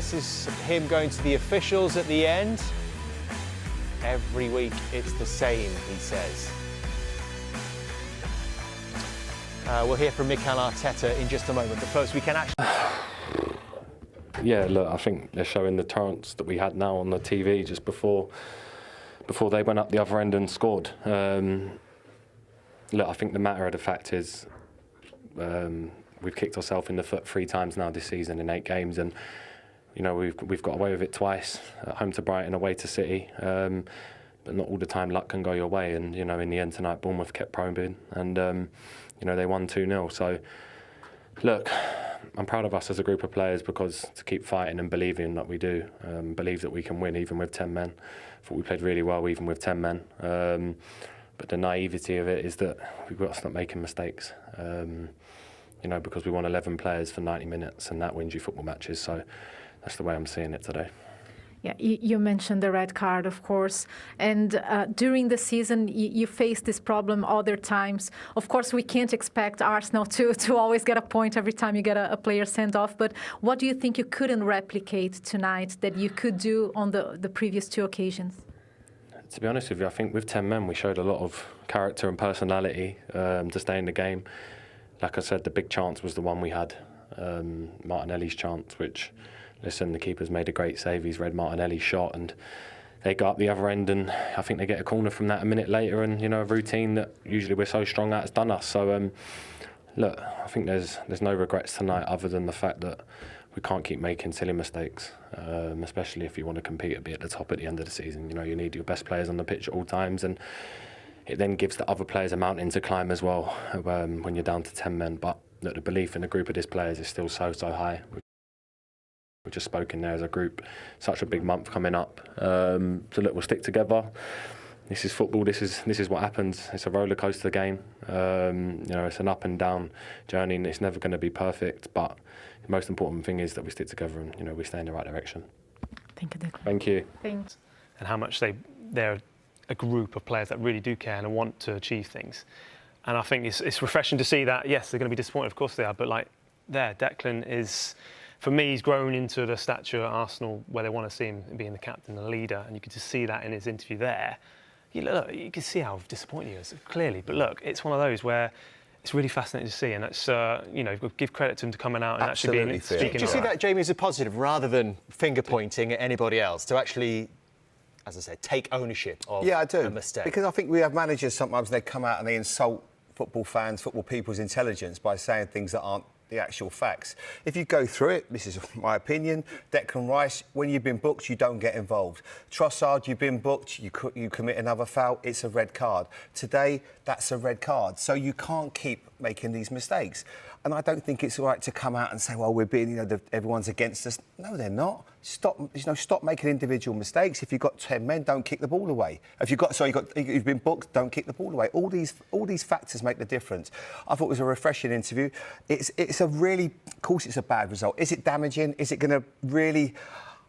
This is him going to the officials at the end. Every week it's the same, he says. We'll hear from Mikel Arteta in just a moment, but first we can actually... Yeah, look, I think they're showing the chance that we had now on the TV just before they went up the other end and scored. Look, I think the matter of the fact is we've kicked ourselves in the foot 3 times now this season in 8 games, and you know we've got away with it twice, at home to Brighton, away to City. But not all the time luck can go your way, and you know in the end tonight Bournemouth kept probing, and you know they won 2-0. So look, I'm proud of us as a group of players because to keep fighting and believing that we do, believe that we can win even with 10 men. I thought we played really well even with 10 men. But the naivety of it is that we've got to stop making mistakes. You know, because we won 11 players for 90 minutes and that wins you football matches. So that's the way I'm seeing it today. Yeah, you mentioned the red card, of course, and during the season you faced this problem other times. Of course, we can't expect Arsenal to always get a point every time you get a player sent off, but what do you think you couldn't replicate tonight that you could do on the previous 2 occasions? To be honest with you, I think with 10 men we showed a lot of character and personality to stay in the game. Like I said, the big chance was the one we had, Martinelli's chance, which... Listen, the keeper's made a great save. He's read Martinelli's shot, and they go up the other end, and I think they get a corner from that a minute later, and you know a routine that usually we're so strong at has done us. So look, I think there's no regrets tonight other than the fact that we can't keep making silly mistakes, especially if you want to compete and be at the top at the end of the season. You know you need your best players on the pitch at all times, and it then gives the other players a mountain to climb as well when you're down to 10 men. But look, the belief in a group of these players is still so high. We've just spoken there as a group, such a big month coming up. So look, we'll stick together. This is football, this is what happens. It's a roller coaster game. You know, it's an up and down journey and it's never going to be perfect, but the most important thing is that we stick together and you know we stay in the right direction. Thank you, Declan. Thank you. Thanks. And how much they're a group of players that really do care and want to achieve things. And I think it's refreshing to see that, yes, they're going to be disappointed, of course they are, but like Declan is... For me, he's grown into the stature at Arsenal where they want to see him being the captain and the leader, and you could just see that in his interview there. You can see how disappointed he is, clearly. But look, it's one of those where it's really fascinating to see, and it's you know, give credit to him to coming out and actually being speaking. Do you see that, Jamie, as a positive rather than finger pointing at anybody else? To actually, as I said, take ownership of a mistake. Because I think we have managers sometimes they come out and they insult football fans, football people's intelligence by saying things that aren't the actual facts. If you go through it, this is my opinion, Declan Rice, when you've been booked, you don't get involved. Trossard, you've been booked, you commit another foul, it's a red card. Today, that's a red card. So you can't keep making these mistakes. And I don't think it's all right to come out and say, well, we're being, you know, everyone's against us. No, they're not. Stop making individual mistakes. If you've got 10 men, don't kick the ball away. If you've been booked, don't kick the ball away. All these factors make the difference. I thought it was a refreshing interview. It's a really, of course, it's a bad result. Is it damaging? Is it going to really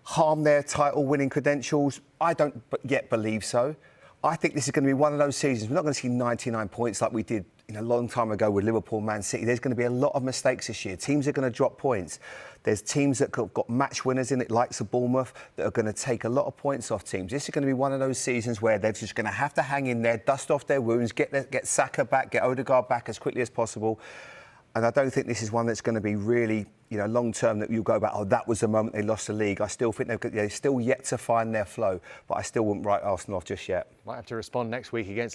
harm their title-winning credentials? I don't yet believe so. I think this is going to be one of those seasons. We're not going to see 99 points like we did a long time ago with Liverpool, Man City. There's going to be a lot of mistakes this year. Teams are going to drop points. There's teams that have got match winners in it, like Bournemouth, that are going to take a lot of points off teams. This is going to be one of those seasons where they're just going to have to hang in there, dust off their wounds, get Saka back, get Odegaard back as quickly as possible. And I don't think this is one that's going to be really, you know, long-term that you'll go back, oh, that was the moment they lost the league. I still think they're still yet to find their flow, but I still wouldn't write Arsenal off just yet. Might have to respond next week against